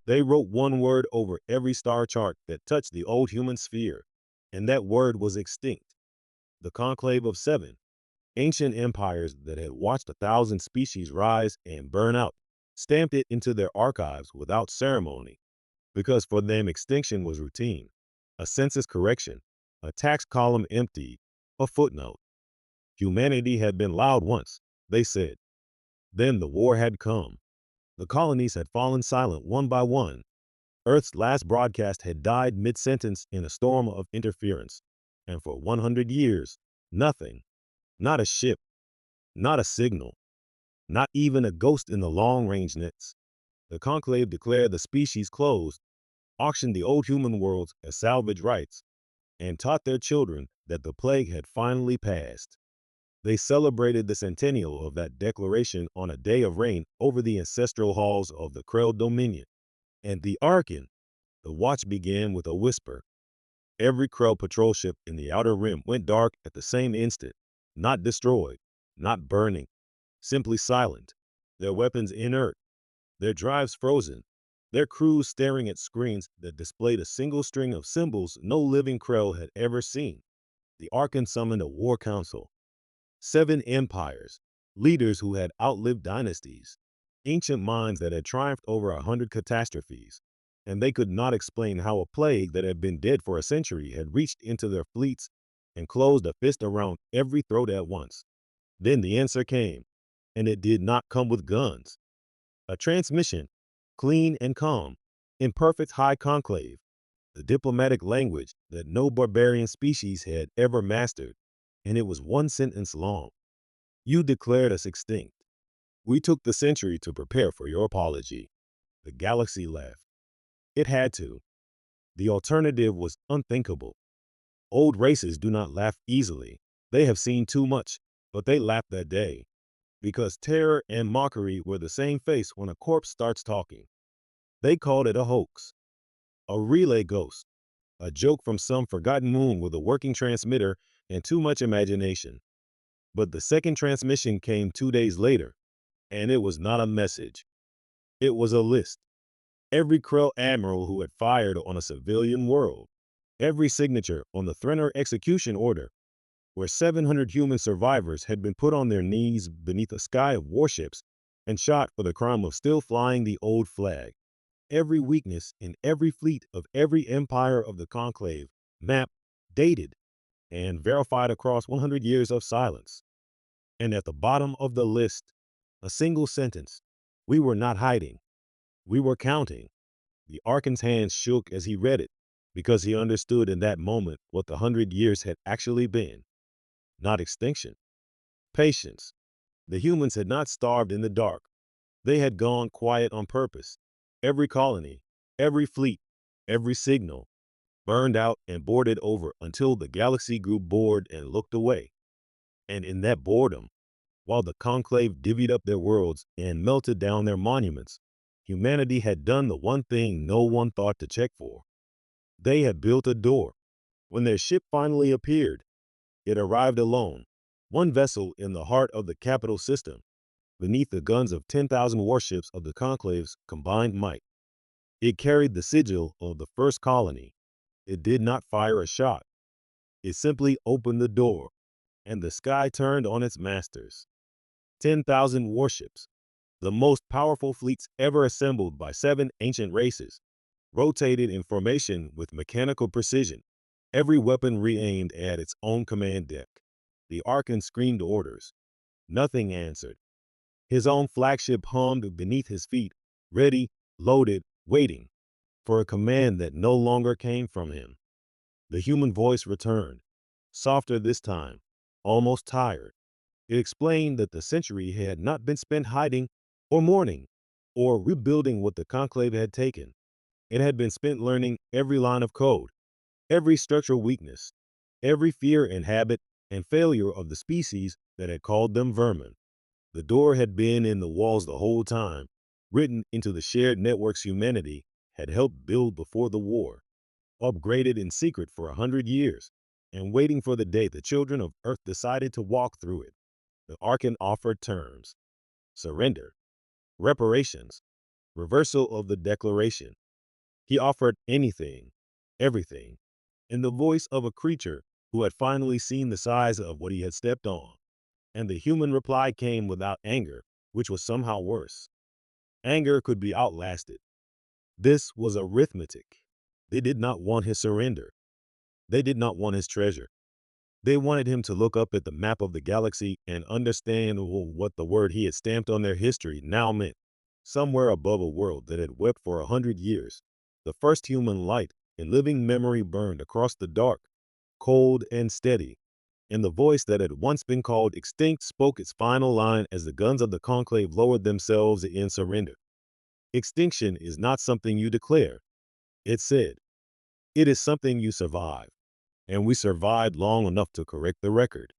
They wrote one word over every star chart that touched the old human sphere, and that word was extinct. The Conclave of Seven, ancient empires that had watched 1,000 species rise and burn out, stamped it into their archives without ceremony, because for them extinction was routine, a census correction, a tax column emptied, a footnote. Humanity had been loud once, they said. Then the war had come. The colonies had fallen silent one by one. Earth's last broadcast had died mid-sentence in a storm of interference. And for 100 years, nothing, not a ship, not a signal, not even a ghost in the long-range nets. The conclave declared the species closed, auctioned the old human worlds as salvage rights, and taught their children that the plague had finally passed. They celebrated the centennial of that declaration on a day of rain over the ancestral halls of the Krell Dominion. And the Arkan, the watch began with a whisper. Every Krell patrol ship in the outer rim went dark at the same instant, not destroyed, not burning, simply silent, their weapons inert, their drives frozen, their crews staring at screens that displayed a single string of symbols no living Krell had ever seen. The Arkan summoned a war council. 7 empires, leaders who had outlived dynasties, ancient minds that had triumphed over 100 catastrophes, and they could not explain how a plague that had been dead for a century had reached into their fleets and closed a fist around every throat at once. Then the answer came, and it did not come with guns. A transmission, clean and calm, in perfect high conclave, the diplomatic language that no barbarian species had ever mastered, and it was one sentence long. You declared us extinct. We took the century to prepare for your apology. The galaxy laughed. It had to. The alternative was unthinkable. Old races do not laugh easily. They have seen too much, but they laughed that day. Because terror and mockery were the same face when a corpse starts talking. They called it a hoax, a relay ghost, a joke from some forgotten moon with a working transmitter and too much imagination. But the second transmission came 2 days later, and it was not a message. It was a list. Every Krell admiral who had fired on a civilian world, every signature on the Threnor execution order, where 700 human survivors had been put on their knees beneath a sky of warships and shot for the crime of still flying the old flag. Every weakness in every fleet of every empire of the conclave, mapped, dated, and verified across 100 years of silence. And at the bottom of the list, a single sentence. We were not hiding. We were counting. The Arkan's hands shook as he read it, because he understood in that moment what the 100 years had actually been. Not extinction. Patience. The humans had not starved in the dark. They had gone quiet on purpose. Every colony, every fleet, every signal, burned out and boarded over until the galaxy grew bored and looked away. And in that boredom, while the conclave divvied up their worlds and melted down their monuments, humanity had done the one thing no one thought to check for. They had built a door. When their ship finally appeared, it arrived alone, one vessel in the heart of the capital system, beneath the guns of 10,000 warships of the conclave's combined might. It carried the sigil of the first colony. It did not fire a shot. It simply opened the door, and the sky turned on its masters. 10,000 warships, the most powerful fleets ever assembled by 7 ancient races, rotated in formation with mechanical precision, every weapon re-aimed at its own command deck. The Arkan screamed orders. Nothing answered. His own flagship hummed beneath his feet, ready, loaded, waiting for a command that no longer came from him. The human voice returned, softer this time, almost tired. It explained that the century had not been spent hiding or mourning or rebuilding what the conclave had taken. It had been spent learning every line of code, every structural weakness, every fear and habit and failure of the species that had called them vermin. The door had been in the walls the whole time, written into the shared networks humanity had helped build before the war, upgraded in secret for 100 years, and waiting for the day the children of Earth decided to walk through it. The Arkan offered terms: surrender, reparations, Reversal of the declaration. He offered anything, everything, in the voice of a creature who had finally seen the size of what he had stepped on. And the human reply came without anger, which was somehow worse. Anger could be outlasted. This was arithmetic. They did not want his surrender. They did not want his treasure. They wanted him to look up at the map of the galaxy and understand what the word he had stamped on their history now meant. Somewhere above a world that had wept for 100 years, the first human light in living memory burned across the dark, cold and steady, and the voice that had once been called extinct spoke its final line as the guns of the conclave lowered themselves in surrender. Extinction is not something you declare, it said. It is something you survive. And we survived long enough to correct the record.